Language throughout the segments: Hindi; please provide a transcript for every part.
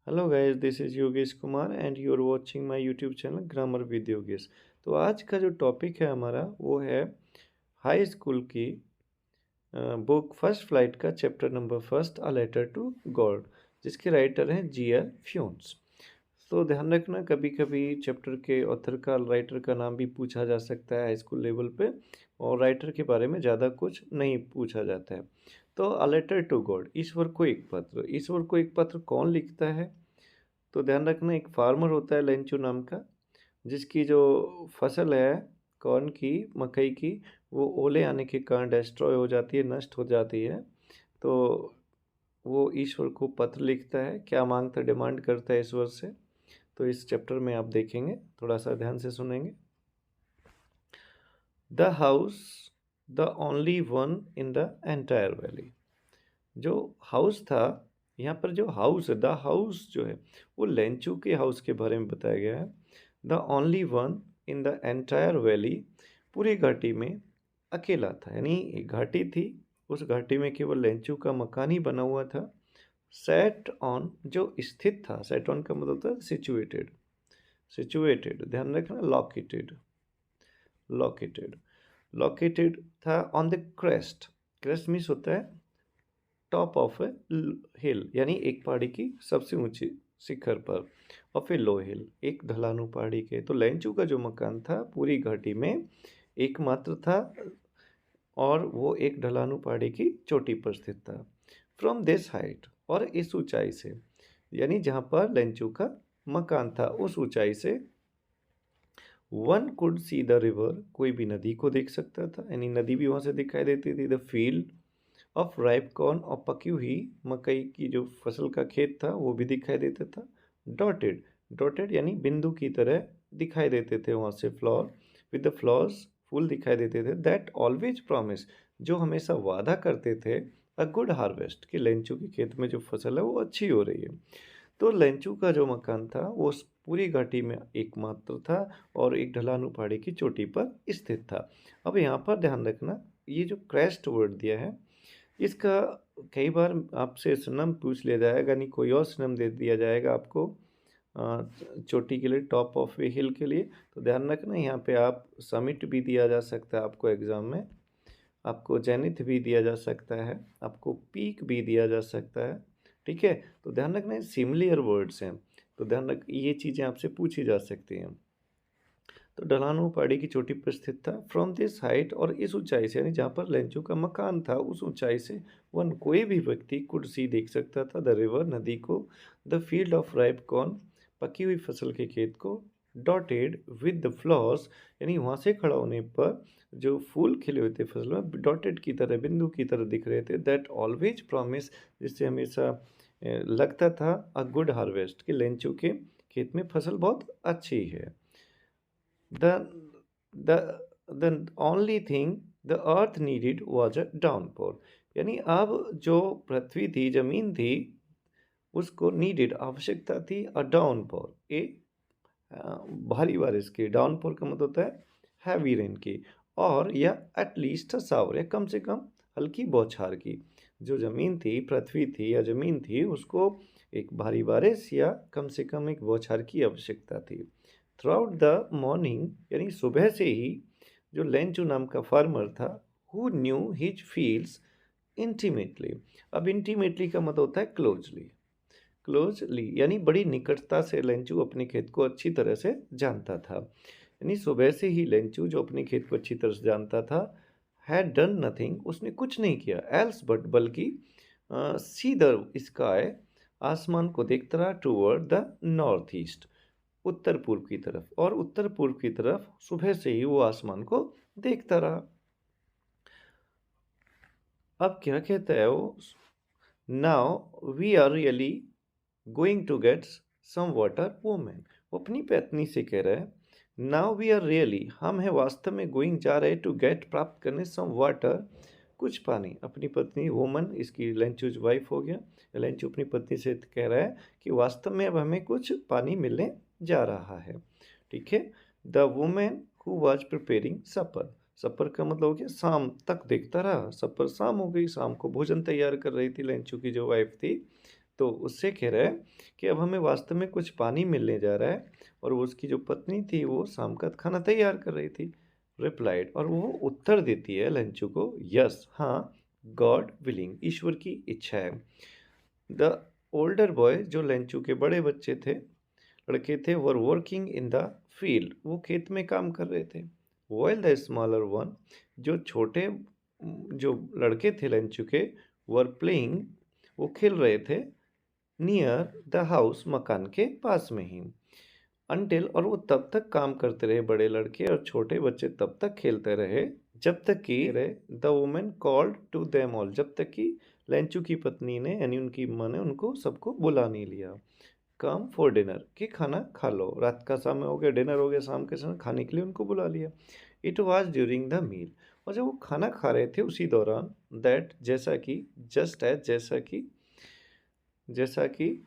Hello guys, this is Yogesh Kumar and you are watching my YouTube channel grammar with Yogesh. तो आज का जो टॉपिक है हमारा वो है हाई स्कूल की बुक फर्स्ट फ्लाइट का chapter number first a letter to God, जिसके राइटर हैं जी.एल. फ्यून्स। तो ध्यान रखना, कभी कभी चैप्टर के ऑथर का राइटर का नाम भी पूछा जा सकता है हाई स्कूल लेवल पे, और राइटर के बारे में ज़्यादा कुछ नहीं पूछा जाता है। तो अ लेटर टू गॉड, ईश्वर को एक पत्र। ईश्वर को एक पत्र कौन लिखता है? तो ध्यान रखना, एक फार्मर होता है लेंचू नाम का, जिसकी जो फसल है कॉर्न की, मकई की, वो ओले आने के कारण डिस्ट्रॉय हो जाती है, नष्ट हो जाती है। तो वो ईश्वर को पत्र लिखता है, क्या मांगता, डिमांड करता है ईश्वर से। तो इस चैप्टर में आप देखेंगे, थोड़ा सा ध्यान से सुनेंगे। The house, the only one in the entire valley. जो हाउस था, यहाँ पर जो हाउस है, द हाउस जो है वो लेंचू के हाउस के बारे में बताया गया है। The only one in the entire valley, पूरी घाटी में अकेला था, यानी एक घाटी थी, उस घाटी में केवल लेंचू का मकान ही बना हुआ था। सेट ऑन, जो स्थित था, सेट ऑन का मतलब होता है सिचुएटेड। सिचुएटेड, ध्यान रखना, लोकेटेड, लोकेटेड, लोकेटेड था on the crest. Crest means होता है टॉप ऑफ ए हिल, यानी एक पहाड़ी की सबसे ऊंची शिखर पर। ऑफ ए लो हिल, एक ढलानू पहाड़ी के। तो लेंचू का जो मकान था पूरी घाटी में एकमात्र था, और वो एक ढलानू पहाड़ी की चोटी पर स्थित था। फ्रॉम दिस हाइट, और इस ऊंचाई से, यानी जहाँ पर लेंचू का मकान था उस ऊंचाई से, one could see the river, कोई भी नदी को देख सकता था, यानी नदी भी वहाँ से दिखाई देती थी। The field of ripe corn, और पकी हुई मकई की जो फसल का खेत था वो भी दिखाई देता था। डॉटेड, डॉटेड यानी बिंदु की तरह दिखाई देते थे वहाँ से। फ्लावर, विद द फ्लावर्स, फूल दिखाई देते थे। दैट ऑलवेज प्रॉमिस, जो हमेशा वादा करते थे, अ गुड हार्वेस्ट, कि लेंचू के खेत में जो फसल है वो अच्छी हो रही है। तो लेंचू का जो मकान था वो उस पूरी घाटी में एकमात्र था, और एक ढलानू पहाड़ी की चोटी पर स्थित था। अब यहाँ पर ध्यान रखना, ये जो क्रेस्ट वर्ड दिया है, इसका कई बार आपसे सिनोनिम पूछ लिया जाएगा, नहीं कोई और सिनोनिम दे दिया जाएगा आपको चोटी के लिए, टॉप ऑफ ए हिल के लिए। तो ध्यान रखना, यहाँ पे आप समिट भी दिया जा सकता है आपको एग्जाम में, आपको जेनिथ भी दिया जा सकता है, आपको पीक भी दिया जा सकता है। ठीक है, तो ध्यान रखना, सिमिलियर वर्ड्स हैं, तो ध्यान रख, ये चीज़ें आपसे पूछी जा सकती हैं। तो ढलानू पहाड़ी की चोटी पर स्थित था। फ्रॉम दिस हाइट, और इस ऊंचाई से, यानी जहाँ पर लेंचू का मकान था उस ऊंचाई से, वन, कोई भी व्यक्ति, कुड सी, देख सकता था, द रिवर, नदी को, the field of ripe corn, पकी हुई फसल के खेत को, डॉटेड विद द फ्लावर्स, यानी वहाँ से खड़ा होने पर जो फूल खिले हुए थे फसल में, डॉटेड की तरह, बिंदु की तरह दिख रहे थे। दैट ऑलवेज प्रॉमिस, जिससे हमेशा लगता था, अ गुड हार्वेस्ट, कि लेंचू के खेत में फसल बहुत अच्छी है। The the the only thing the earth needed was a downpour, यानी अब जो पृथ्वी थी, जमीन थी, उसको नीडेड, आवश्यकता थी, अ डाउनपोर, ए भारी बारिश की। डाउनपोर का मतलब होता है हैवी रेन की, और या एटलीस्ट शावर, या कम से कम हल्की बौछार की। जो ज़मीन थी, पृथ्वी थी या ज़मीन थी, उसको एक भारी बारिश या कम से कम एक बौछार की आवश्यकता थी। थ्रू द मॉर्निंग, यानी सुबह से ही, जो लेंचू नाम का फार्मर था, who knew his fields intimately. अब इंटीमेटली का मतलब होता है क्लोजली। क्लोजली यानी बड़ी निकटता से लेंचू अपने खेत को अच्छी तरह से जानता था। यानी सुबह से ही लेंचू, जो अपने खेत को अच्छी तरह से जानता था, हैड डन नथिंग, उसने कुछ नहीं किया, एल्स बट, बल्कि, सी द स्काई, आसमान को देखता रहा, टूवर्ड द नॉर्थ ईस्ट, उत्तर पूर्व की तरफ, और उत्तर पूर्व की तरफ सुबह से ही वो आसमान को देखता रहा। अब क्या कहता है वो, now we are really going to get some water women. वो अपनी पत्नी से कह रहा है, नाउ वी आर रियली, हम हैं वास्तव में, गोइंग, जा रहे, टू गेट, प्राप्त करने, सम वाटर, कुछ पानी। अपनी पत्नी, वुमन, इसकी लेंचूज वाइफ हो गया, लेंचू अपनी पत्नी से कह रहा है कि वास्तव में अब हमें कुछ पानी मिलने जा रहा है। ठीक है, the women who was preparing supper, supper का मतलब हो गया शाम तक देखता रहा, सपर, शाम हो गई, शाम को भोजन तैयार कर रही थी लेंचू की जो वाइफ थी। तो उससे कह रहा है कि अब हमें वास्तव में कुछ पानी मिलने जा रहा है, और वो उसकी जो पत्नी थी वो शाम का खाना तैयार कर रही थी। रिप्लाइड, और वो उत्तर देती है लेंचू को, यस, हाँ, गॉड विलिंग, ईश्वर की इच्छा है। द ओल्डर बॉय, जो लेंचू के बड़े बच्चे थे, लड़के थे, were working in the field, वो खेत में काम कर रहे थे। वाइल द स्मॉलर वन, जो छोटे जो लड़के थे लेंचू के, वर प्लेइंग, वो खेल रहे थे, नियर द हाउस, मकान के पास में ही। अनटिल, और वो तब तक काम करते रहे, बड़े लड़के और छोटे बच्चे तब तक खेलते रहे जब तक कि the women called to them all, जब तक कि लेंचू की पत्नी ने, यानी उनकी माँ ने, उनको सबको बुला नहीं लिया। कम फॉर डिनर, कि खाना खा लो, रात का समय हो गया, डिनर हो गया, शाम के समय खाने के लिए उनको बुला लिया। It was during the meal, और जब वो खाना खा रहे थे उसी दौरान, दैट, जैसा कि, जस्ट एज, जैसा कि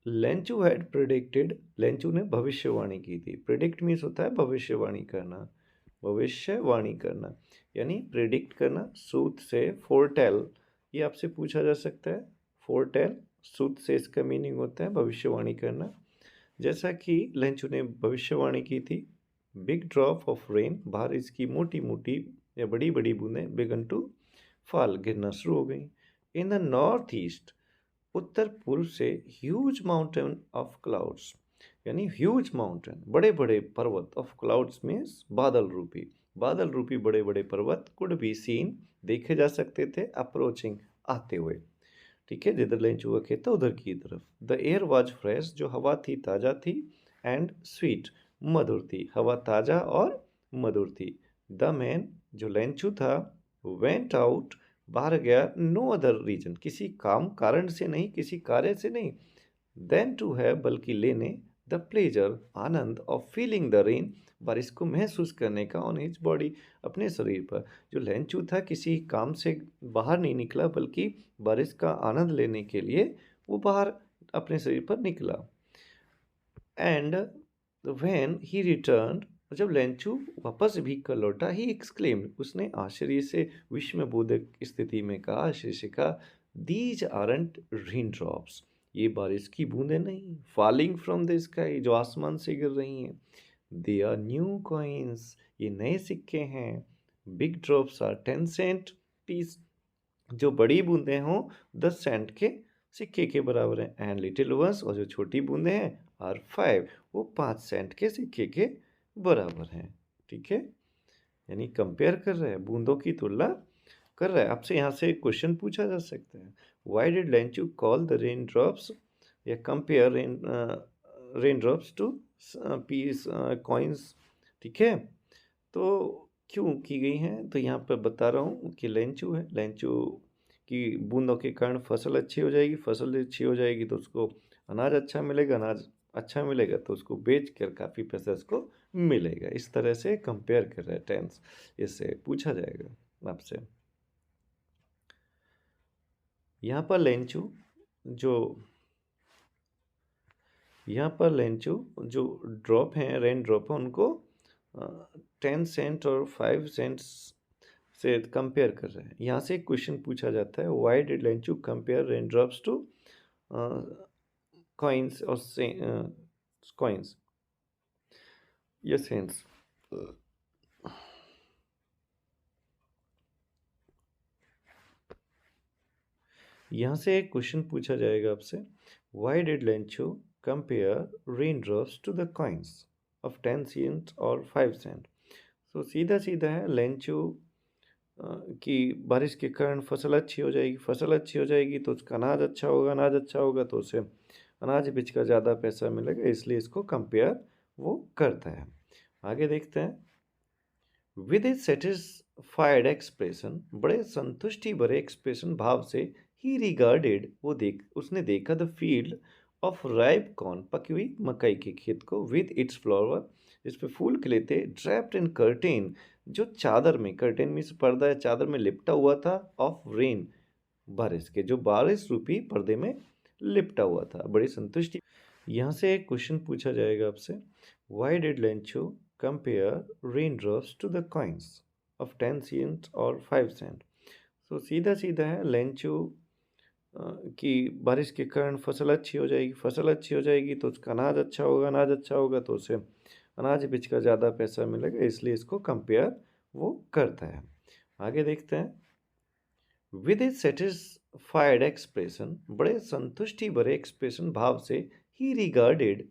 लेंचू हैड प्रिडिक्टेड, लेंचू ने भविष्यवाणी की थी। प्रिडिक्ट मीन्स होता है भविष्यवाणी करना, भविष्यवाणी करना, यानी प्रिडिक्ट करना, सूत से, फोरटेल, ये आपसे पूछा जा सकता है। फोरटेल, सूत से, इसका मीनिंग होता है भविष्यवाणी करना। जैसा कि लेंचू ने भविष्यवाणी की थी, बिग ड्रॉप ऑफ रेन, बारिश की मोटी मोटी या बड़ी बड़ी बूंदें, बिगन टू फॉल, गिरना शुरू हो गई। इन द नॉर्थ ईस्ट, उत्तर पूर्व से, ह्यूज माउंटेन ऑफ क्लाउड्स, यानी ह्यूज माउंटेन, बड़े बड़े पर्वत, ऑफ क्लाउड्स मीन्स बादल रूपी बड़े बड़े पर्वत, कुड बी सीन, देखे जा सकते थे, अप्रोचिंग, आते हुए। ठीक है, जिधर लेंचू का खेत था उधर की तरफ। द एयर वॉज फ्रेश, जो हवा थी ताज़ा थी, एंड स्वीट, मधुर थी, हवा ताज़ा और मधुर थी। द मैन, जो लेंचू था, वेंट आउट, बाहर गया, नो अदर रीजन, किसी काम कारण से नहीं, किसी कार्य से नहीं, देन टू हैव, बल्कि लेने, the pleasure, Anand, of feeling the rain, बारिश को महसूस करने का, ऑन हिज बॉडी, अपने शरीर पर। जो लेंचू था किसी काम से बाहर नहीं निकला, बल्कि बारिश का आनंद लेने के लिए वो बाहर अपने शरीर पर निकला। एंड व्हेन ही रिटर्न, जब लेंचू वापस भीग कर लौटा, ही एक्सक्लेम्ड, उसने आश्चर्य से, विस्मयबोधक स्थिति में कहा, आश्चर्य से कहा, दीज आरंट रेन ड्रॉप्स, ये बारिश की बूंदें नहीं, फॉलिंग फ्रॉम द स्काई, जो आसमान से गिर रही हैं, दे आर न्यू कॉइन्स, ये नए सिक्के हैं। Big drops are 10 cent piece, जो बड़ी बूंदें हों 10 सेंट के सिक्के के बराबर हैं। एंड लिटिल वंस, और जो छोटी बूंदें हैं, आर 5, वो 5 सेंट के सिक्के के बराबर हैं। ठीक है, यानी कंपेयर कर रहे हैं, बूंदों की तुलना कर रहा है। आपसे यहाँ से एक क्वेश्चन पूछा जा सकता है, why did Lencho call the rain drops, या compare rain drops to piece coins. ठीक है, तो क्यों की गई हैं, तो यहाँ पर बता रहा हूँ कि लेंचू है, लेंचू की बूंदों के कारण फसल अच्छी हो जाएगी, फसल अच्छी हो जाएगी तो उसको अनाज अच्छा मिलेगा, अनाज अच्छा मिलेगा तो उसको बेच कर काफ़ी पैसा उसको मिलेगा। इस तरह से कंपेयर कर रहे हैं टेंस, इससे पूछा जाएगा आपसे। यहाँ पर लेंचू जो जो ड्रॉप हैं, रेन ड्रॉप है, उनको 10 सेंट और 5 सेंट्स से कंपेयर कर रहे हैं। यहाँ से एक क्वेश्चन पूछा जाता है, why did Lencho compare rain drops to coins और कॉइन्स या सेंट्स। यहाँ से एक क्वेश्चन पूछा जाएगा आपसे, why did Lencho compare rain drops to the coins of 10 cent और 5 सेंट। तो सीधा सीधा है, लेंचू कि बारिश के कारण फसल अच्छी हो जाएगी, फसल अच्छी हो जाएगी तो उसका अनाज अच्छा होगा, अनाज अच्छा होगा तो उसे अनाज बेचकर ज़्यादा पैसा मिलेगा, इसलिए इसको कंपेयर वो करता है। आगे देखते हैं, विद ए सेटिस्फाइड एक्सप्रेशन, बड़े संतुष्टि भरे एक्सप्रेशन, भाव से, ही रिगार्डेड, उसने देखा, the field of ripe corn, पकी हुई मकई के खेत को, विद इट्स फ्लावर, जिस पे फूल खिले थे, ड्रैप्ड इन कर्टेन, जो चादर में, कर्टेन मीन्स पर्दा या चादर में लिपटा हुआ था, ऑफ रेन, बारिश के, जो बारिश रूपी पर्दे में लिपटा हुआ था, बड़ी संतुष्टि। यहाँ से एक क्वेश्चन पूछा जाएगा आपसे, why did Lencho compare rain drops to the coins of 10 cent और 5 सेंट। तो सीधा-सीधा है लेंचू अ, कि बारिश के कारण फसल अच्छी हो जाएगी, फसल अच्छी हो जाएगी तो उसका अनाज अच्छा होगा तो उसे अनाज बेच कर ज़्यादा पैसा मिलेगा, इसलिए इसको कंपेयर वो करता है। आगे देखते हैं। विद ए सेटिस्फाइड एक्सप्रेशन, बड़े संतुष्टि भरे एक्सप्रेशन भाव से ही रिगार्डेड,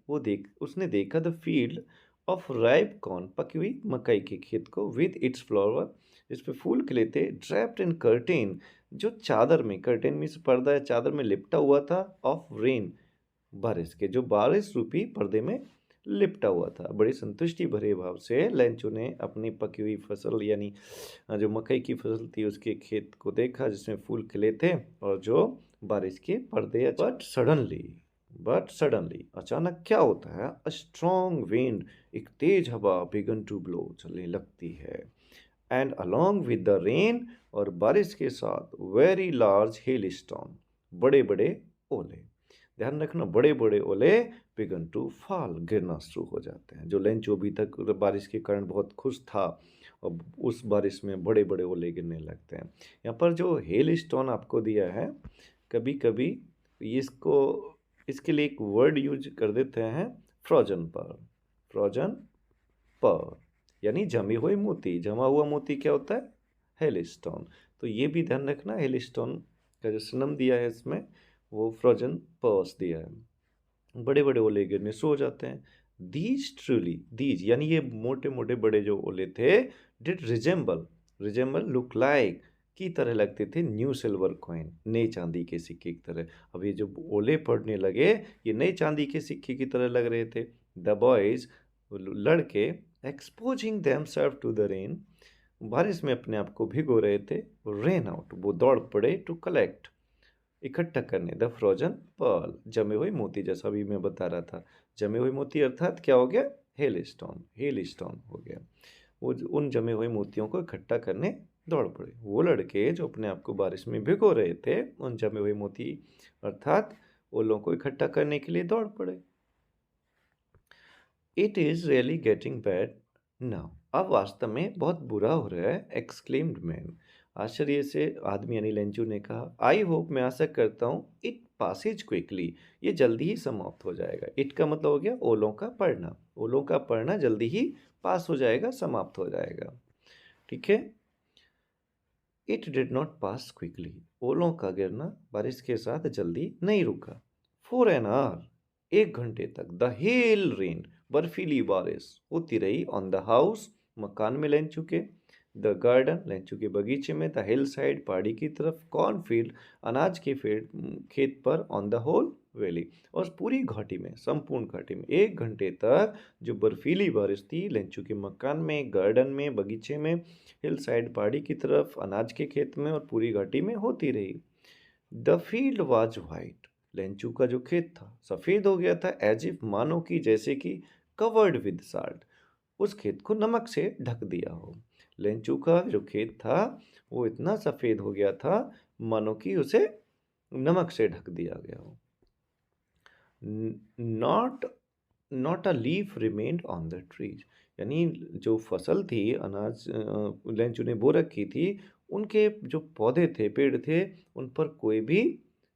उसने देखा the field of ripe corn, पकी हुई मकई के खेत को, विद इट्स फ्लावर, इस पे फूल खिले थे, ड्रैप्ड इन कर्टेन, जो चादर में, कर्टेन मीन्स पर्दा या चादर में लिपटा हुआ था, ऑफ रेन, बारिश के, जो बारिश रूपी पर्दे में लिपटा हुआ था। बड़ी संतुष्टि भरे भाव से लेंचो ने अपनी पकी हुई फसल यानी जो मकई की फसल थी उसके खेत को देखा जिसमें फूल खिले थे और जो बारिश के पर्दे। बट सडनली अचानक क्या होता है, अ स्ट्रॉन्ग विंड, एक तेज हवा, बिगन टू ब्लो, चलने लगती है, and along with the rain, और बारिश के साथ वेरी लार्ज हेल स्टोन, बड़े बड़े ओले। ध्यान रखना, बड़े बड़े ओले बिगन टू फॉल, गिरना शुरू हो जाते हैं। जो लेंचो अभी तक बारिश के कारण बहुत खुश था, अब उस बारिश में बड़े बड़े ओले गिरने लगते हैं। यहाँ पर जो हेल स्टोन आपको दिया है, कभी कभी इसको, इसके लिए एक वर्ड यूज कर देते हैं, फ्रोजन पर, फ्रोजन पर, यानी जमे हुए मोती। जमा हुआ मोती क्या होता है, हेल स्टोन। तो ये भी ध्यान रखना, हेल स्टोन का जो सिनम दिया है इसमें वो फ्रोजन पर्स दिया है। बड़े बड़े ओले गिरने शुरू हो जाते हैं। दीज ट्रूली, दीज यानी ये मोटे मोटे बड़े जो ओले थे, did resemble, resemble look like, की तरह लगते थे, न्यू सिल्वर कॉइन, नए चांदी के सिक्के की तरह। अब ये जो ओले पड़ने लगे ये नए चांदी के सिक्के की तरह लग रहे थे। द बॉयज, लड़के, exposing themselves to the rain, बारिश में अपने आप को भिगो रहे थे। रेन आउट, वो दौड़ पड़े, टू कलेक्ट, इकट्ठा करने, द फ्रोजन पर्ल, जमे हुए मोती, जैसा अभी मैं बता रहा था। जमे हुए मोती अर्थात क्या हो गया, हेल स्टोन, हेल स्टोन हो गया। वो उन जमे हुए मोतियों को इकट्ठा करने दौड़ पड़े। वो लड़के जो अपने आप को बारिश में भिगो रहे थे, उन जमे हुए मोती अर्थात ओलों को इकट्ठा करने के लिए दौड़ पड़े। It is really getting bad now, अब वास्तव में बहुत बुरा हो रहा है, एक्सक्लेम्ड मैन, आश्चर्य से आदमी यानी लेंचू ने कहा। आई होप, मैं आशा करता हूँ, इट पासेज क्विकली, ये जल्दी ही समाप्त हो जाएगा। इट का मतलब हो गया ओलों का पड़ना, ओलों का पड़ना जल्दी ही पास हो जाएगा, समाप्त हो जाएगा। ठीक है। It did not pass quickly, ओलों का गिरना बारिश के साथ जल्दी नहीं रुका। फॉर एन आवर, 1 घंटे तक, द हेल रेन, बर्फीली बारिश होती रही, ऑन द हाउस, मकान में, लेंचू के, द गार्डन, लेंचू के बगीचे में, द हिल साइड, पहाड़ी की तरफ, कॉर्न फील्ड, अनाज के खेत पर, ऑन द होल वैली, और पूरी घाटी में, संपूर्ण घाटी में 1 घंटे तक जो बर्फीली बारिश थी, लेंचू के मकान में, गार्डन में, बगीचे में, हिल साइड, पहाड़ी की तरफ, अनाज के खेत में और पूरी घाटी में होती रही। द फील्ड वॉज वाइट, लेंचू का जो खेत था सफ़ेद हो गया था, एज इफ, मानो कि, जैसे कि, कवर्ड विद साल्ट, उस खेत को नमक से ढक दिया हो। लेंचू का जो खेत था वो इतना सफ़ेद हो गया था मानो कि उसे नमक से ढक दिया गया हो। Not not a leaf remained on the trees, यानी जो फसल थी, अनाज लेंचू ने बो रखी थी, उनके जो पौधे थे, पेड़ थे, उन पर कोई भी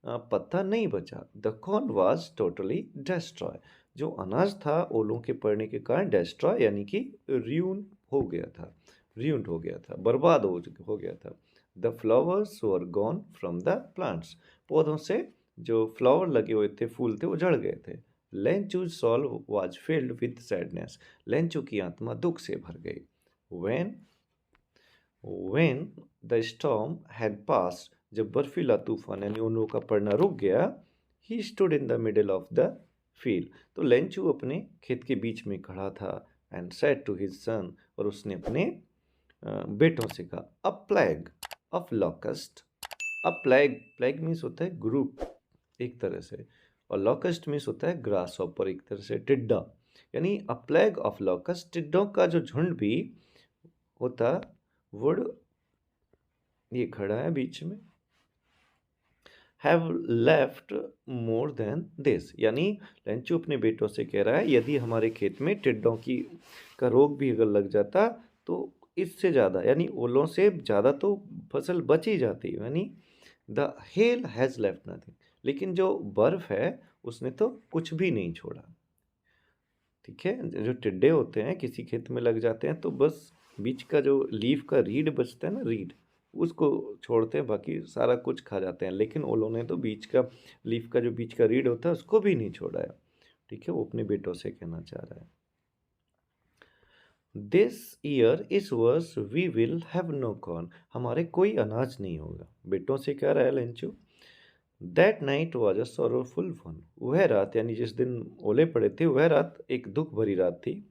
पत्ता नहीं बचा। The corn was totally destroy, जो अनाज था ओलों के पड़ने के कारण डिस्ट्रॉय यानी कि र्यून हो गया था, र्यून्ड हो गया था, बर्बाद हो गया था। The flowers were gone from the plants, पौधों से जो फ्लावर लगे हुए थे, फूल थे, वो झड़ गए थे। Lencho's soul was filled with sadness, Lencho की आत्मा दुख से भर गई। When when the storm had passed, जब बर्फीला तूफान यानी ओलों का पड़ना रुक गया, he stood in the middle of the field, तो लेंचू अपने खेत के बीच में खड़ा था, and said to his son, और उसने अपने बेटों से कहा, a plague of locust, a plague, plague means होता है ग्रुप एक तरह से, और लॉकस्ट मीन्स होता है ग्रास ऑपर, एक तरह से टिड्डा, यानी अ प्लेग ऑफ लॉकस्ट, टिड्डों का जो झुंड भी होता, वुड, ये खड़ा है बीच में, have left more than this, यानी लेंचू अपने बेटों से कह रहा है, यदि हमारे खेत में टिड्डों की का रोग भी अगर लग जाता तो इससे ज़्यादा यानी ओलों से ज़्यादा तो फसल बच ही जाती है, यानी the hell has left nothing, लेकिन जो बर्फ है उसने तो कुछ भी नहीं छोड़ा। ठीक है, जो टिड्डे होते हैं किसी खेत में लग जाते हैं तो बस बीच का जो लीफ का रीड बचता है ना, रीड, उसको छोड़ते हैं, बाकी सारा कुछ खा जाते हैं, लेकिन ओलों ने तो बीच का लीफ का जो बीच का रीड होता है उसको भी नहीं छोड़ा है। ठीक है, वो अपने बेटों से कहना चाह रहा है। दिस ईयर इस वर्ष we will have no corn, हमारे कोई अनाज नहीं होगा, बेटों से कह रहा है Lencho. That night was a sorrowful one, वह रात यानी जिस दिन ओले पड़े थे वह रात एक दुख भरी रात थी।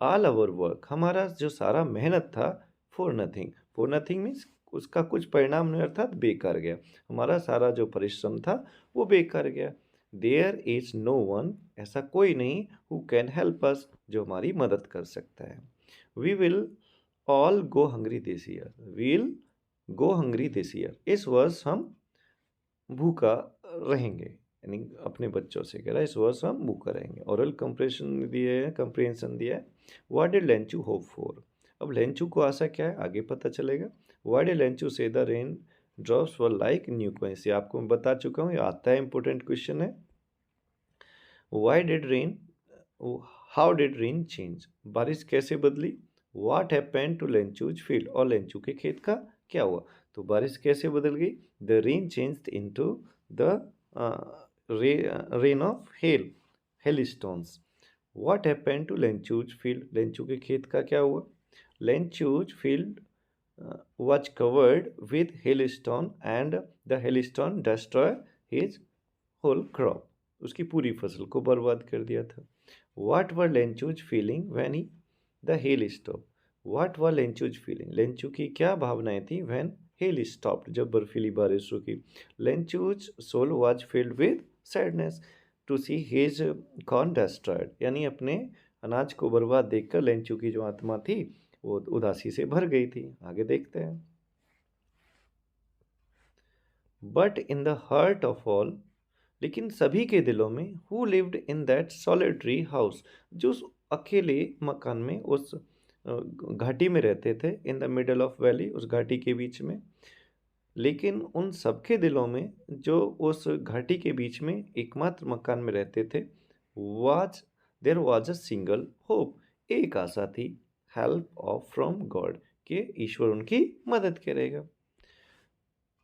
ऑल अवर वर्क, हमारा जो सारा मेहनत था, for nothing, for nothing means उसका कुछ परिणाम नहीं, अर्थात बेकार गया, हमारा सारा जो परिश्रम था वो बेकार गया। देयर इज नो वन, ऐसा कोई नहीं, हु कैन हेल्प अस, जो हमारी मदद कर सकता है। We will all go hungry this year, will go hungry this year, इस वर्ष हम भूखा रहेंगे, यानी अपने बच्चों से कह रहा है इस वर्ष हम भूखा रहेंगे। ओरल कंप्रेशन दिए है, कंप्रेंशन दिया है। व्हाट डिड लेंचू होप फॉर, अब लेंचू को आशा क्या है आगे पता चलेगा। व्हाई डिड लेंचू से the rain drops were like new coins, ये आपको मैं बता चुका हूँ, ये आता है, इंपॉर्टेंट क्वेश्चन है। Why did rain, how did rain change, बारिश कैसे बदली। What happened to Lencho's field, और लेंचू के खेत का क्या हुआ, तो बारिश कैसे बदल गई। The rain changed into the rain of hail, hailstones. What happened to Lencho's field, Lencho के खेत का क्या हुआ। Lencho's field was covered with hailstone and the hailstone destroyed his whole crop, उसकी पूरी फसल को बर्बाद कर दिया था। What were Lenchu's feeling when he the hail stopped? What were Lenchu's feeling? लेंचू की क्या भावनाएं थी when hail stopped, जब बर्फीली बारिश रुकी। Lenchu's soul was filled with sadness to see his corn destroyed, यानी अपने अनाज को बर्बाद देखकर लेंचू की जो आत्मा थी वो उदासी से भर गई थी। आगे देखते हैं। But in the heart of all, लेकिन सभी के दिलों में, who lived in that solitary house, जो उस अकेले मकान में, उस घाटी में रहते थे, इन द मिडल ऑफ वैली, उस घाटी के बीच में, लेकिन उन सबके दिलों में जो उस घाटी के बीच में एकमात्र मकान में रहते थे, was there was a single hope, एक आशा थी, हेल्प ऑफ फ्रॉम गॉड, कि ईश्वर उनकी मदद करेगा।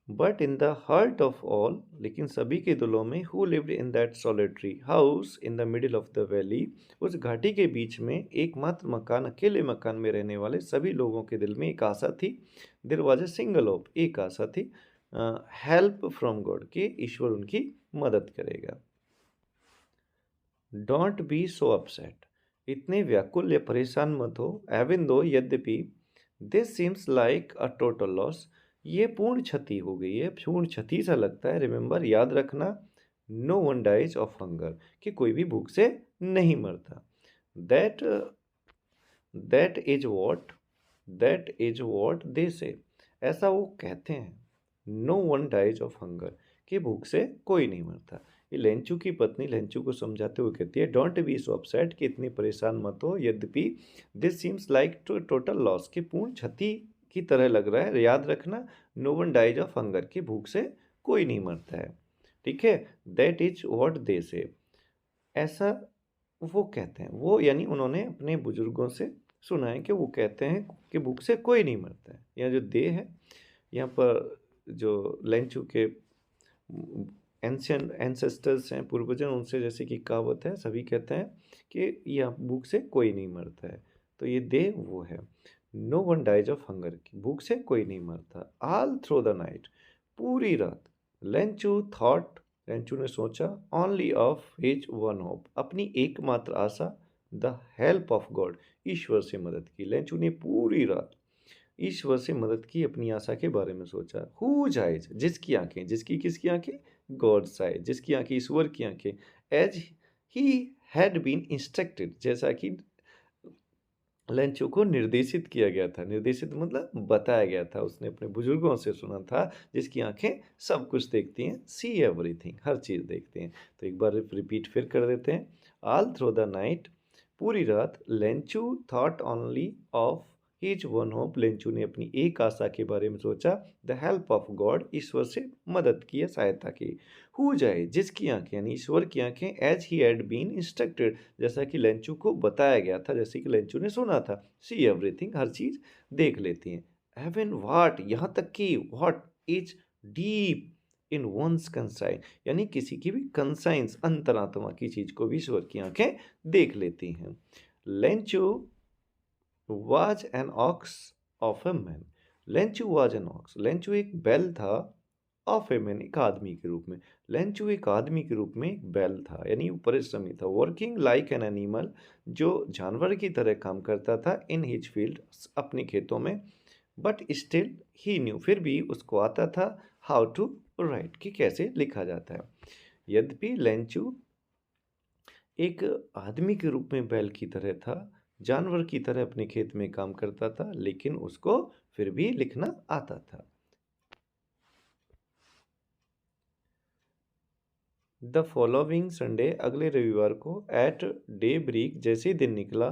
But in the heart of all, लेकिन सभी के दिलों में, who lived in that solitary house in the middle of the valley, उस घाटी के बीच में एकमात्र मकान, अकेले मकान में रहने वाले सभी लोगों के दिल में एक आशा थी। There was a single hope, एक आशा थी, हेल्प फ्रॉम गॉड, कि ईश्वर उनकी मदद करेगा। डोंट बी सो अपसेट, इतने व्याकुल या परेशान मत हो, एवन दो, यद्यपि, this seems like a total loss, ये पूर्ण क्षति हो गई है, पूर्ण क्षति सा लगता है। रिमेंबर, याद रखना, no one dies of hunger, कि कोई भी भूख से नहीं मरता। That that is what that is what they say, ऐसा वो कहते हैं। No one dies of hunger, कि भूख से कोई नहीं मरता। ये लेंचू की पत्नी लेंचू को समझाते हुए कहती है, डोंट बी सो अपसेट, कि इतनी परेशान मत हो, यद्यपि, this seems like to total loss, कि पूर्ण क्षति की तरह लग रहा है। याद रखना, no one dies of hunger, कि भूख से कोई नहीं मरता है। ठीक है, that is what they say, ऐसा वो कहते हैं, वो यानी उन्होंने अपने बुजुर्गों से सुना है कि वो कहते हैं कि भूख से कोई नहीं मरता है। यहाँ जो दे है, यहाँ पर जो लेंचू के एंशियंट एंसेस्टर्स हैं, पूर्वजन, उनसे जैसे कि कहावत है, सभी कहते हैं कि यह भूख से कोई नहीं मरता है। तो ये दे वो है। No one dies of hunger, की भूख से कोई नहीं मरता। ऑल थ्रू द नाइट, पूरी रात, लेंचू थॉट, लेंचू ने सोचा, only of his one hope, अपनी एकमात्र आशा, द हेल्प ऑफ गॉड, ईश्वर से मदद की। लेंचू ने पूरी रात ईश्वर से मदद की, अपनी आशा के बारे में सोचा। हुज आइज, जिसकी आंखें, जिसकी किसकी आंखें, गॉड्स आई, जिसकी आंखें, ईश्वर की आंखें। As he had been instructed, जैसा कि लेंचू को निर्देशित किया गया था। निर्देशित मतलब बताया गया था, उसने अपने बुजुर्गों से सुना था, जिसकी आंखें सब कुछ देखती हैं, सी एवरीथिंग, हर चीज़ देखते हैं। तो एक बार रिपीट फिर कर देते हैं। ऑल थ्रू द नाइट, पूरी रात, Lencho thought only of his one hope, Lencho ने अपनी एक आशा के बारे में सोचा। द हेल्प ऑफ गॉड, ईश्वर से मदद की या सहायता की। हु जाए, जिसकी आंखें यानी ईश्वर की आंखें, as he had been instructed, जैसा कि लेंचू को बताया गया था, जैसे कि लेंचू ने सुना था। सी एवरीथिंग, हर चीज देख लेती हैं। हेवन व्हाट, यहाँ तक कि what is deep in one's consign, यानी किसी की भी कंसाइंस, अंतरात्मा की चीज को भी ईश्वर की आंखें देख लेती हैं। लेंचू was an ox of a man. लेंचू was an ox. लेंचू एक बैल था ऑफ ए मैन, एक आदमी के रूप में। लेंचू एक आदमी के रूप में एक बैल था, यानी वो परिश्रमी था। वर्किंग लाइक एन एनिमल, जो जानवर की तरह काम करता था। इन हिज फील्ड, अपने खेतों में। बट स्टिल ही न्यू, फिर भी उसको आता था हाउ टू राइट, कि कैसे लिखा जाता है। यद्यपि लेंचू एक आदमी के रूप में बैल की तरह था, जानवर की तरह अपने खेत में काम करता था, लेकिन उसको फिर भी लिखना आता था। द फॉलोइंग संडे, अगले रविवार को, एट डे ब्रेक, जैसे ही दिन निकला,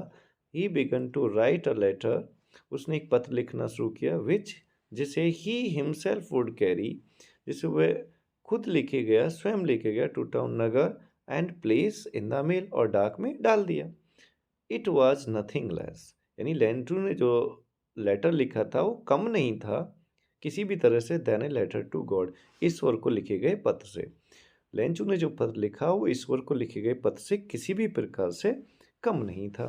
he began to write a letter, उसने एक पत्र लिखना शुरू किया। विच, जिसे ही हिमसेल्फ वुड कैरी, जिसे वह खुद लेके गया, स्वयं लेके गया, टू टाउन, नगर, and place in the mail, और डाक में डाल दिया। इट वॉज नथिंग लेस, यानी लेंटू ने जो लेटर लिखा था वो कम नहीं था किसी भी तरह से then a letter to God, ईश्वर को लिखे गए पत्र से। लेंचू ने जो पत्र लिखा वो ईश्वर को लिखे गए पत्र से किसी भी प्रकार से कम नहीं था।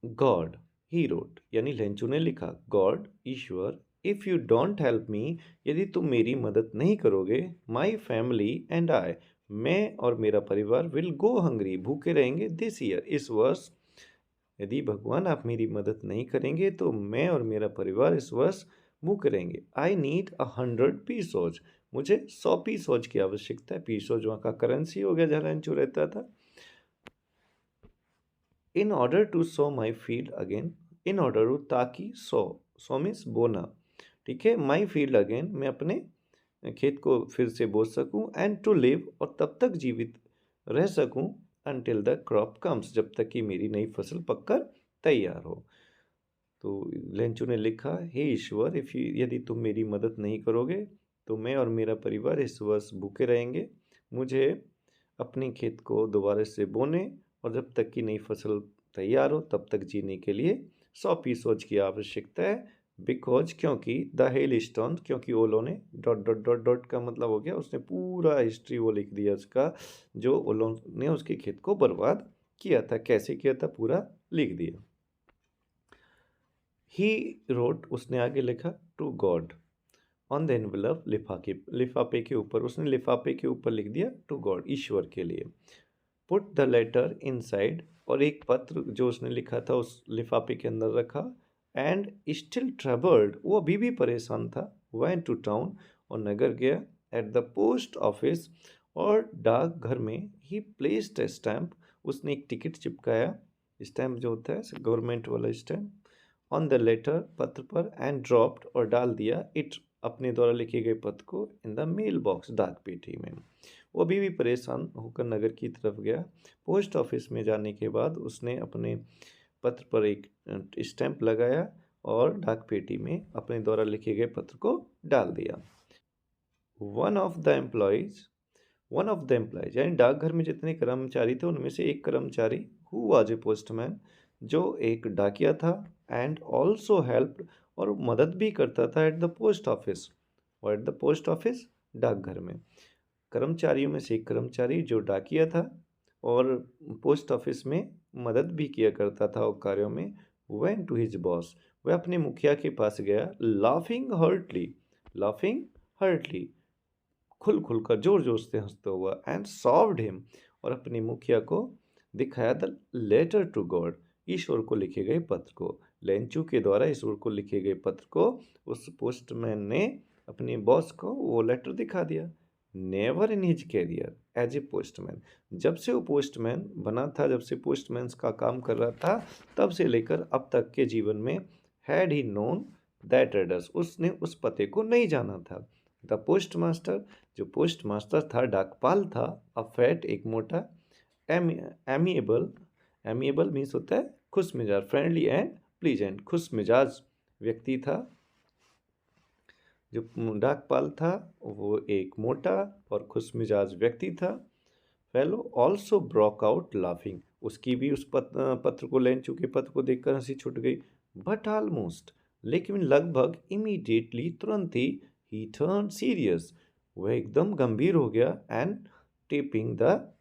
गॉड, ही रोट, यानी लेंचू ने लिखा, God, Ishwar, if you don't help me, यदि तुम मेरी मदद नहीं करोगे, माई फैमिली एंड आई, मैं और मेरा परिवार, विल गो हंग्री, भूखे रहेंगे, दिस ईयर, इस वर्ष। यदि भगवान आप मेरी मदद नहीं करेंगे तो मैं और मेरा परिवार इस वर्ष भूखे रहेंगे। आई नीड 100 पीसोज, मुझे 100 पीसोज की आवश्यकता है। पीसोज वहाँ का करेंसी हो गया जहाँ लेंचू रहता था। In order to sow my field again, in order, ताकि, सो मीन्स बोना, ठीक है, माई फील्ड अगेन, मैं अपने खेत को फिर से बो सकूं, एंड टू लिव, और तब तक जीवित रह सकूं, अनटिल द क्रॉप कम्स, जब तक कि मेरी नई फसल पककर तैयार हो। तो लेंचू ने लिखा, हे ईश्वर, इफ यदि तुम मेरी मदद नहीं करोगे तो मैं और मेरा परिवार इस वर्ष भूखे रहेंगे। मुझे अपने खेत को दोबारा से बोने और जब तक कि नई फसल तैयार हो तब तक जीने के लिए 100 पीसोज की आवश्यकता है। बिकॉज, क्योंकि, द हेल स्टोन, क्योंकि ओलों ने, डॉट डॉट डॉट डॉट का मतलब हो गया, उसने पूरा हिस्ट्री वो लिख दिया उसका, जो ओलों ने उसके खेत को बर्बाद किया था, कैसे किया था पूरा लिख दिया। ही रोट, उसने आगे लिखा, to God, on the envelope, लिफाफे के ऊपर, उसने लिफाफे के ऊपर लिख दिया टू गॉड, ईश्वर के लिए। पुट द लेटर इनसाइड, और एक पत्र जो उसने लिखा था उस लिफाफे के अंदर रखा। एंड स्टिल ट्रबल्ड, वो अभी भी परेशान था। वेंट टू टाउन, और नगर गया। एट द पोस्ट ऑफिस, और डाक घर में। ही प्लेस्ड ए स्टैम्प, उसने एक टिकट चिपकाया, स्टैम्प जो होता है गवर्नमेंट वाला स्टैम्प, ऑन द लेटर, पत्र पर, एंड ड्रॉप्ड, और डाल दिया, इट, अपने द्वारा लिखे गए पत्र को, इन द मेल बॉक्स, डाक पेटी में। वो अभी भी परेशान होकर नगर की तरफ गया। पोस्ट ऑफिस में जाने के बाद उसने अपने पत्र पर एक स्टैंप लगाया और डाक पेटी में अपने द्वारा लिखे गए पत्र को डाल दिया। वन ऑफ द एम्प्लॉयज, यानी डाकघर में जितने कर्मचारी थे उनमें से एक कर्मचारी, हु वाज ए पोस्टमैन, जो एक डाकिया था, एंड ऑल्सो हेल्प्ड, और मदद भी करता था, एट द पोस्ट ऑफिस, और एट द पोस्ट ऑफिस, डाकघर में। कर्मचारियों में से एक कर्मचारी जो डाकिया था और पोस्ट ऑफिस में मदद भी किया करता था और कार्यों में। वेंट टू हिज बॉस, वह अपने मुखिया के पास गया। लाफिंग हर्टली, खुल खुल कर, जोर जोर से हंसता हुआ। एंड सॉल्व्ड हिम, और अपने मुखिया को दिखाया द लेटर टू गॉड, ईश्वर को लिखे गए पत्र को। लेंचू के द्वारा ईश्वर को लिखे गए पत्र को उस पोस्टमैन ने अपने बॉस को वो लेटर दिखा दिया। Never in his career as a postman, जब से वो पोस्टमैन बना था, जब से पोस्टमैन का काम कर रहा था, तब से लेकर अब तक के जीवन में, had he known that address, उसने उस पते को नहीं जाना था। द पोस्ट मास्टर, जो पोस्ट मास्टर था, डाकपाल था, अ फैट, एक मोटा, एमिएबल, एमिएबल मीन्स होता है खुश मिजाज, फ्रेंडली एंड प्लीजेंट, खुश मिजाज व्यक्ति था। जो डाकपाल था वो एक मोटा और खुश मिजाज व्यक्ति था। Fellow also broke out laughing, उसकी भी उस पत्र को, लेंचू के पत्र को देखकर हंसी छूट गई। बट ऑलमोस्ट, लेकिन लगभग इमीडिएटली, तुरंत ही टर्न सीरियस, वह एकदम गंभीर हो गया। And tapping the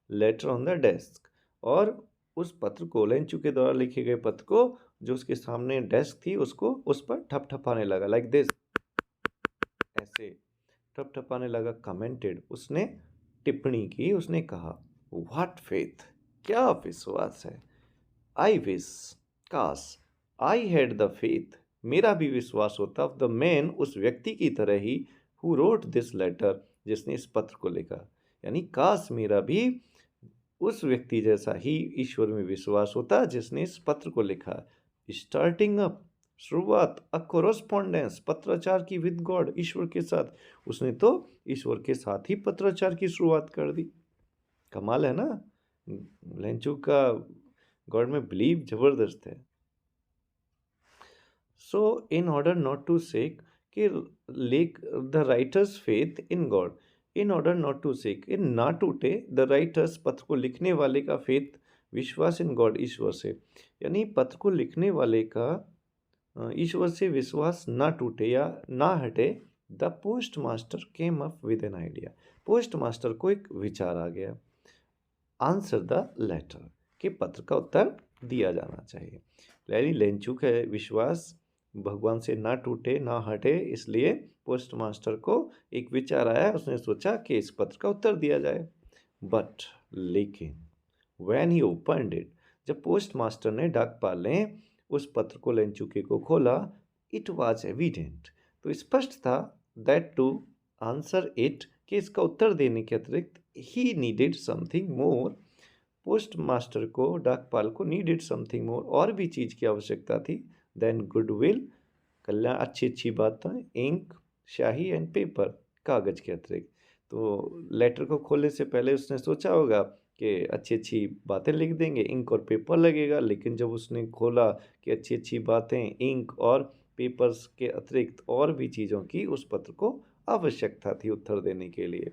letter on the desk, और उस पत्र को, लेंचू के द्वारा लिखे गए पत्र को जो उसके सामने डेस्क थी उसको उस पर ठपठपाने लगा, लाइक दिस, ऐसे ठपठपाने लगा। कमेंटेड, उसने टिप्पणी की, उसने कहा, व्हाट फेथ, क्या विश्वास है। आई विश, काश, आई हैड द फेथ, मेरा भी विश्वास होता, ऑफ द मैन, उस व्यक्ति की तरह ही, हु रोट दिस लेटर, जिसने इस पत्र को लिखा। यानी काश मेरा भी उस व्यक्ति जैसा ही ईश्वर में विश्वास होता जिसने इस पत्र को लिखा। स्टार्टिंग अप, शुरुआत, अ कोरस्पॉन्डेंस, पत्राचार की विद गॉड, ईश्वर के साथ। उसने तो ईश्वर के साथ ही पत्राचार की शुरुआत कर दी। कमाल है ना, लेंचू का गॉड में बिलीव जबरदस्त है। So in order not to shake, कि लेक the writer's faith in God, in order not to shake, इन ना टूटे, द राइटर्स, पत्र को लिखने वाले का, फेथ, विश्वास, इन गॉड, ईश्वर से। यानी पत्र को लिखने वाले का ईश्वर से विश्वास ना टूटे या ना हटे। The post master came up with an idea, post master को एक विचार आ गया। आंसर द लेटर, के पत्र का उत्तर दिया जाना चाहिए। यानी लेंचू का विश्वास भगवान से ना टूटे ना हटे, इसलिए पोस्ट मास्टर को एक विचार आया, उसने सोचा कि इस पत्र का उत्तर दिया जाए। बट, लेकिन, व्हेन ही ओपनड इट, जब पोस्ट मास्टर ने, डाकपाल ने उस पत्र को, लेंचुके को खोला, इट वॉज एविडेंट, तो स्पष्ट था, दैट टू आंसर इट, कि इसका उत्तर देने के अतिरिक्त, he needed something more, post master को, डाकपाल को, नीडेड समथिंग मोर, और भी चीज़ की आवश्यकता थी, देन गुडविल, कल्याण, अच्छी अच्छी बातें, इंक, स्याही एंड पेपर, कागज के अतिरिक्त। तो लेटर को खोलने से पहले उसने सोचा होगा कि अच्छी अच्छी बातें लिख देंगे, इंक और पेपर लगेगा, लेकिन जब उसने खोला कि अच्छी अच्छी बातें, इंक और पेपर्स के अतिरिक्त और भी चीज़ों की उस पत्र को आवश्यकता थी उत्तर देने के लिए।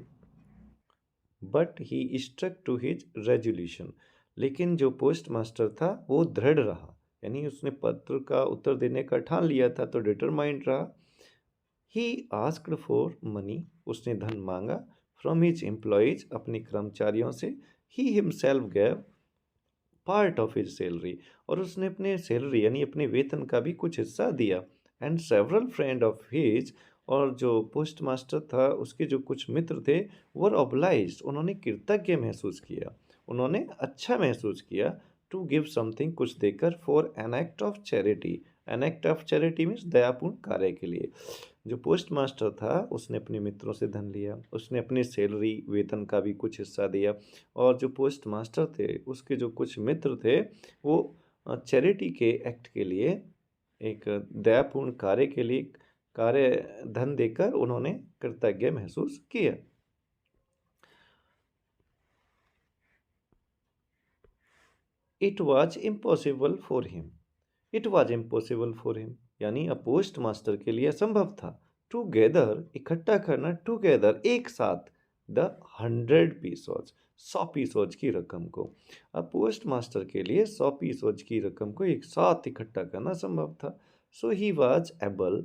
But he struck to his resolution, लेकिन जो पोस्ट मास्टर था वो दृढ़ रहा, यानी उसने पत्र का उत्तर देने का ठान लिया था, तो डिटरमाइंड रहा। ही आस्क्ड फॉर मनी, उसने धन मांगा, फ्रॉम हिज एम्प्लॉयज, अपने कर्मचारियों से। He himself gave part of his salary, और उसने अपने सैलरी यानी अपने वेतन का भी कुछ हिस्सा दिया। And several friend of his, और जो पोस्ट मास्टर था उसके जो कुछ मित्र थे, वर ऑब्लाइज्ड, उन्होंने कृतज्ञ महसूस किया, उन्होंने अच्छा महसूस किया, टू गिव समथिंग, कुछ देकर, for an act of charity, an act of charity means दयापूर्ण कार्य के लिए। जो पोस्ट मास्टर था उसने अपने मित्रों से धन लिया, उसने अपने सैलरी, वेतन का भी कुछ हिस्सा दिया, और जो पोस्ट मास्टर थे उसके जो कुछ मित्र थे वो चैरिटी के एक्ट के लिए, एक दयापूर्ण कार्य के लिए, कार्य धन देकर उन्होंने कृतज्ञ महसूस किया। It was impossible for him, it was impossible for him, यानी अ पोस्ट मास्टर के लिए असंभव था, टूगेदर, इकट्ठा करना, टूगेदर, एक साथ, द 100 पीसोज, 100 पीसोज की रकम को। अब पोस्ट मास्टर के लिए 100 पीसोज की रकम को एक साथ इकट्ठा करना संभव था। So he was able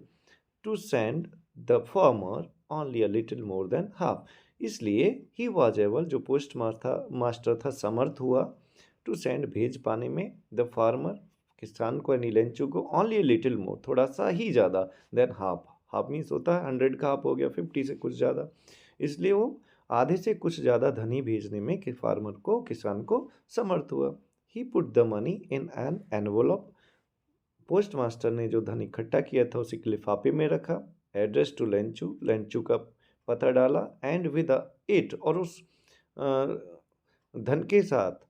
to send the former only a little more than half, इसलिए ही वॉज एबल, जो पोस्ट मास्टर था, समर्थ हुआ, टू सेंड, भेज पाने में, द फार्मर, किसान को, यानी लेंचू को, ओनली लिटिल मोर, थोड़ा सा ही ज़्यादा, देन हाफ, हाफ मीन्स होता है 100 का हाफ हो गया 50 से कुछ ज़्यादा, इसलिए वो आधे से कुछ ज़्यादा धनी भेजने में कि फार्मर को, किसान को समर्थ हुआ। He put the money in an envelope, postmaster ने जो धन इकट्ठा किया था उसे लिफाफे में रखा, एड्रेस टू लेंचू, लेंचू का पता डाला, एंड विद इट, और उस धन के साथ,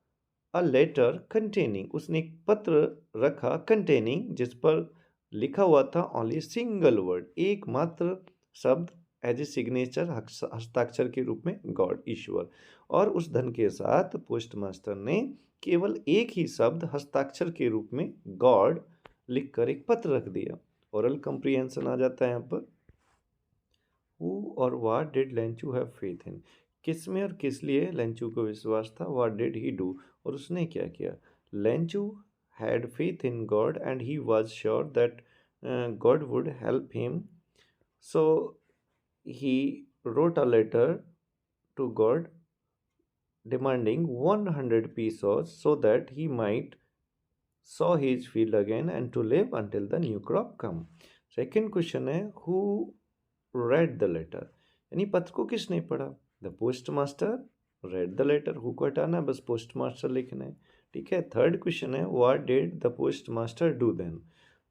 अ लेटर कंटेनिंग, उसने एक पत्र रखा, कंटेनिंग, जिस पर लिखा हुआ था, ओनली सिंगल वर्ड, एकमात्र शब्द, एज ए सिग्नेचर, हस्ताक्षर के रूप में, गॉड, ईश्वर। और उस धन के साथ पोस्ट मास्टर ने केवल एक ही शब्द हस्ताक्षर के रूप में गॉड लिखकर एक पत्र रख दिया। ओरल कंप्रीहेंशन आ जाता है यहाँ पर। हु और what did Lencho have faith in, किस में और किस लिए लेंचू को विश्वास था। व्हाट डिड ही डू, और उसने क्या किया। Lencho had faith in God and he was sure that God would help him, so he wrote a letter to God demanding 100 pesos so that he might sow his field again and to live until the new crop come. Second question है who read the letter, यानी पत्र को किसने पढ़ा। The postmaster read the letter, who को हटाना है, बस postmaster लिखना है। ठीक है। थर्ड क्वेश्चन है what did the postmaster do then।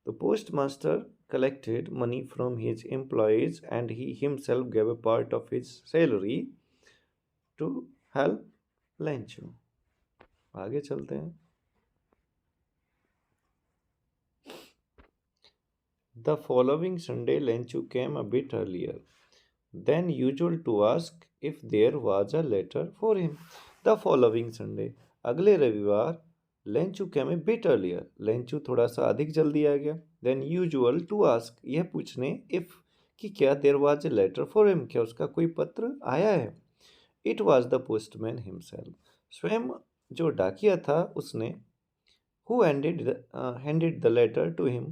The postmaster collected money from his employees and he himself gave a part of his salary to help Lenchu। आगे चलते हैं। The following Sunday, Lenchu came a bit earlier than usual to ask if there was a letter for him. The following Sunday, अगले रविवार, Lenchu came a bit earlier. Lenchu थोड़ा सा अधिक जल्दी आ गया। Than usual to ask, यह पूछने if कि क्या there was a letter for him, क्या उसका कोई पत्र आया है। It was the postman himself, स्वयं जो डाकिया था उसने who handed the letter to him,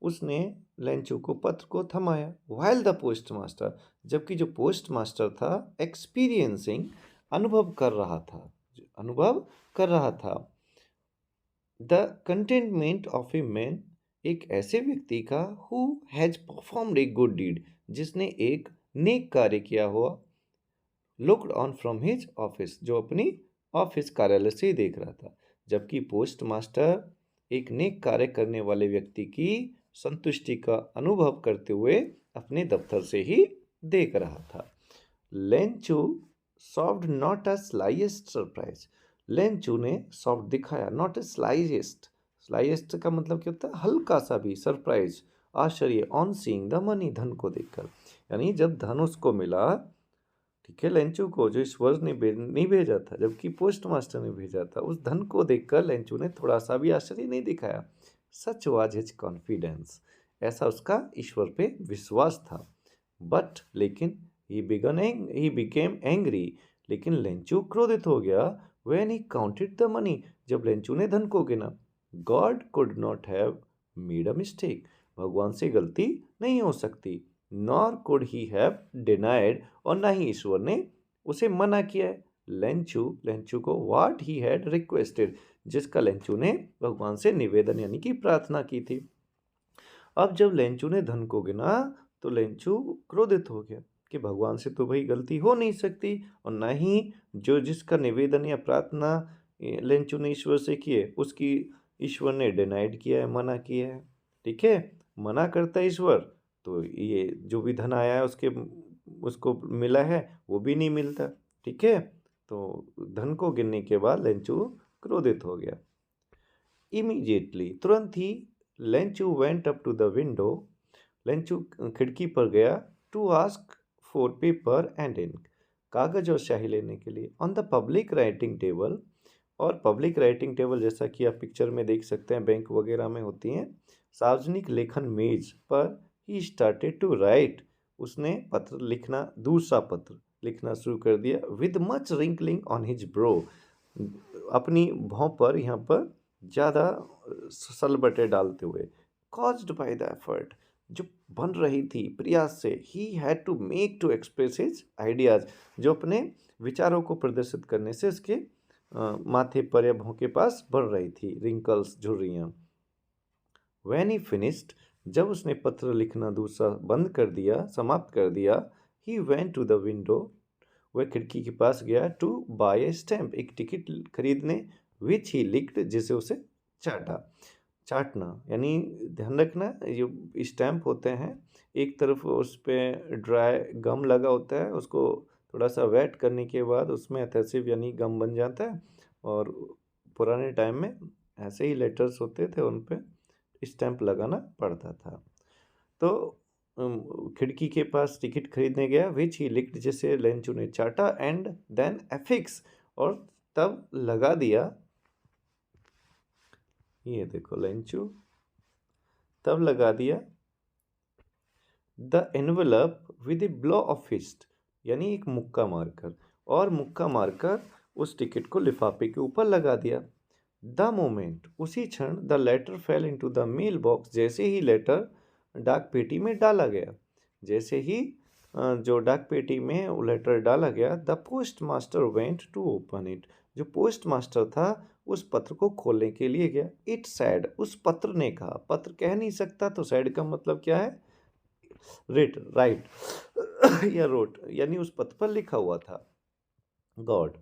उसने लेंचू को पत्र को थमाया। while the postmaster, जबकि जो पोस्टमास्टर था एक्सपीरियंसिंग, अनुभव कर रहा था the contentment of a man, एक ऐसे व्यक्ति का who has performed a good deed, जिसने एक नेक कार्य किया हुआ। Looked on from his office, जो अपनी ऑफिस कार्यालय से ही देख रहा था। जबकि पोस्टमास्टर एक नेक कार्य करने वाले व्यक्ति की संतुष्टि का अनुभव करते हुए अपने दफ्तर से ही देख रहा था। लेंचू सॉफ्ट नॉट अ स्लाइएस्ट सरप्राइज, लेंचू ने सॉफ्ट दिखाया, नॉट अ स्लाइएस्ट, स्लाइएस्ट का मतलब क्या होता है, हल्का सा भी सरप्राइज, आश्चर्य, ऑन सीइंग द मनी, धन को देखकर। यानी जब धन उसको मिला, ठीक है, लेंचू को जो ईश्वर ने नहीं भेजा था जबकि पोस्टमास्टर ने भेजा था, उस धन को देखकर लेंचू ने थोड़ा सा भी आश्चर्य नहीं दिखाया। सच वाज हिज कॉन्फिडेंस, ऐसा उसका ईश्वर पे विश्वास था। बट लेकिन ही बिकेम एंग्री, लेकिन लेंचू क्रोधित हो गया। When he counted the money, जब लेंचू ने धन को गिना। God could not have made a mistake, भगवान से गलती नहीं हो सकती। Nor could he have denied, और ना ही ईश्वर ने उसे मना किया है। लेंचू को व्हाट ही हैड रिक्वेस्टेड, जिसका लेंचू ने भगवान से निवेदन यानी कि प्रार्थना की थी। अब जब लेंचू ने धन को गिना तो लेंचू क्रोधित हो गया कि भगवान से तो भाई गलती हो नहीं सकती, और ना ही जो जिसका निवेदन या प्रार्थना लेंचू ने ईश्वर से किए उसकी ईश्वर ने डिनाइड किया है, मना किया है। ठीक है, मना करता है ईश्वर तो ये जो भी धन आया है उसको मिला है वो भी नहीं मिलता। ठीक है, तो धन को गिनने के बाद लेंचू क्रोधित हो गया। इमीडिएटली, तुरंत ही, Lencho went up to the window, Lencho खिड़की पर गया। To ask for paper and ink, कागज और स्याही लेने के लिए। On the public writing table, और पब्लिक राइटिंग टेबल जैसा कि आप पिक्चर में देख सकते हैं बैंक वगैरह में होती हैं, सार्वजनिक लेखन मेज पर ही स्टार्टेड टू राइट, उसने पत्र लिखना, दूसरा पत्र लिखना शुरू कर दिया। With much wrinkling on his bro, अपनी भौं पर यहाँ पर ज़्यादा सलबटे डालते हुए। कॉज्ड बाय द एफर्ट, जो बन रही थी प्रयास से। He had to make to express his ideas, जो अपने विचारों को प्रदर्शित करने से उसके माथे पर या भौं के पास बढ़ रही थी रिंकल्स, झुर्रियाँ। व्हेन ही फिनिश्ड, जब उसने पत्र लिखना दूसरा बंद कर दिया, समाप्त कर दिया। He went to the window, वह खिड़की के पास गया। टू बाय ए स्टैम्प, एक टिकट खरीदने। विच ही लिक्ड, जिसे उसे चाटना, यानी ध्यान रखना जो स्टैम्प होते हैं एक तरफ उस पर ड्राई गम लगा होता है, उसको थोड़ा सा वेट करने के बाद उसमें एडहेसिव यानी गम बन जाता है, और पुराने टाइम में ऐसे ही लेटर्स होते थे उन पे स्टैम्प लगाना पड़ता था। तो खिड़की के पास टिकट खरीदने गया। विच ही लिक्ड, जिसे लेंचू ने चाटा। एंड देन एफिक्स, और तब लगा दिया ये देखो लेंचू, तब लगा दिया the envelope with a blow of fist, यानी एक मुक्का मारकर, और मुक्का मारकर उस टिकट को लिफाफे के ऊपर लगा दिया। द मोमेंट, उसी क्षण, the letter fell into the mail box, जैसे ही लेटर डाक पेटी में डाला गया, जैसे ही जो डाक पेटी में वो लेटर डाला गया, the post master went to open it, जो पोस्ट मास्टर था उस पत्र को खोलने के लिए गया। इट सैड, उस पत्र ने कहा, पत्र कह नहीं सकता तो सैड का मतलब क्या है, रिट, राइट या रोट, यानी उस पत्र पर लिखा हुआ था गॉड।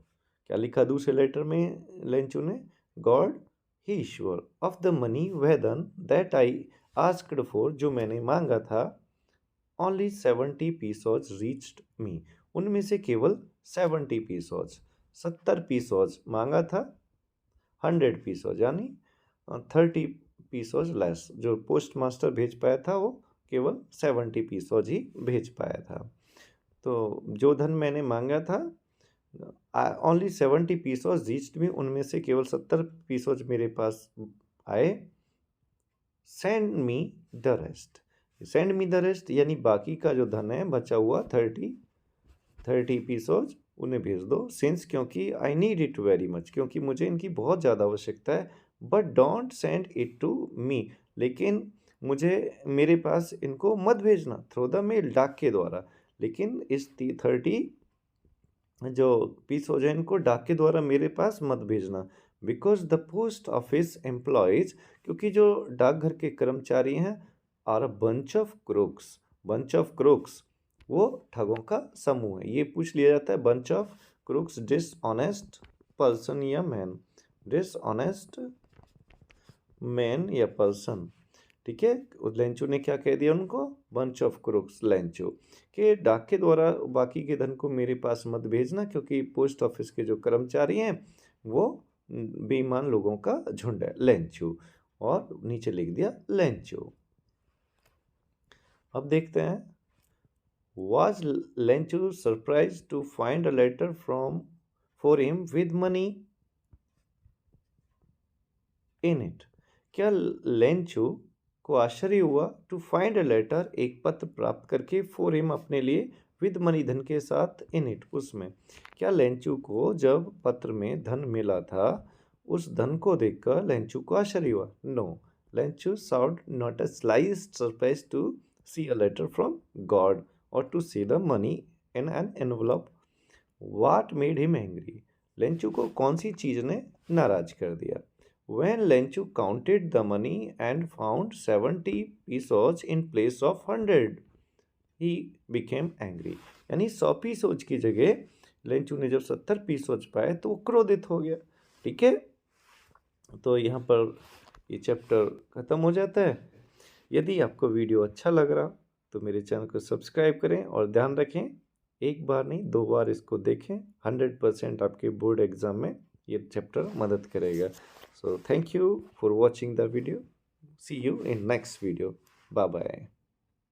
क्या लिखा दूसरे लेटर में लेंचू ने, गॉड ही ईश्वर ऑफ द मनी वेदन दैट आई आस्क्ड फॉर, जो मैंने मांगा था, ओनली 70 पीसोज रीच्ड मी, उनमें से केवल 70 पीसोज, 70 पीसोज मांगा था, 100 पीसोज यानी 30 पीसोज लेस, जो पोस्ट मास्टर भेज पाया था वो केवल 70 पीसोज ही भेज पाया था। तो जो धन मैंने मांगा था, ओनली 70 पीसोज रीच्ड मी, उनमें से केवल 70 पीसोज मेरे पास आए। Send me the rest, send me the rest यानी बाकी का जो धन है बचा हुआ 30 पीसोज उन्हें भेज दो। सिंस, क्योंकि I need it very much, क्योंकि मुझे इनकी बहुत ज़्यादा आवश्यकता है। But don't send it to me, लेकिन मुझे मेरे पास इनको मत भेजना थ्रू द मेल, डाक के द्वारा, लेकिन इस 30 जो पीसोज है इनको डाक के द्वारा मेरे पास मत भेजना। Because the post office employees, क्योंकि जो डाकघर के कर्मचारी हैं, are a bunch of crooks, bunch of crooks वो ठगों का समूह है। ये पूछ लिया जाता है, बंच ऑफ क्रोक्स डिसऑनेस्ट पर्सन या मैन, डिसऑनेस्ट मैन या पर्सन, ठीक है। लेंचू ने क्या कह दिया उनको, बंच ऑफ क्रोक्स, लेंचू के डाक के द्वारा बाकी के धन को मेरे पास मत भेजना, क्योंकि पोस्ट ऑफिस के जो कर्मचारी हैं वो बेईमान लोगों का झुंड है, लेंचू, और नीचे लिख दिया लेंचू। अब देखते हैं, Was Lencho surprise to find a letter from for him with money in it, क्या लेंचू को आश्चर्य हुआ टू फाइंड अ लेटर, एक पत्र प्राप्त करके, फॉर हिम अपने लिए, विद मनी धन के साथ, इन इट उसमें, क्या लेंचू को जब पत्र में धन मिला था उस धन को देखकर लेंचू को आश्चर्य हुआ? No, Lencho showed not a slice surprise to see a letter from God और to see the money in an envelope. What made him angry, Lencho को कौन सी चीज ने नाराज कर दिया? When Lenchu counted the money and found 70 pesos in place of 100, he became angry. यानी 100 पीसोज की जगह लेंचू ने जब 70 पीसोज पाए तो वो क्रोधित हो गया, ठीक है। तो यहाँ पर ये चैप्टर ख़त्म हो जाता है। यदि आपको वीडियो अच्छा लग रहा तो मेरे चैनल को सब्सक्राइब करें, और ध्यान रखें एक बार नहीं 2 बार इसको देखें, 100% आपके बोर्ड एग्ज़ाम में ये चैप्टर मदद करेगा। So thank you for watching the video. See you in next video. Bye bye.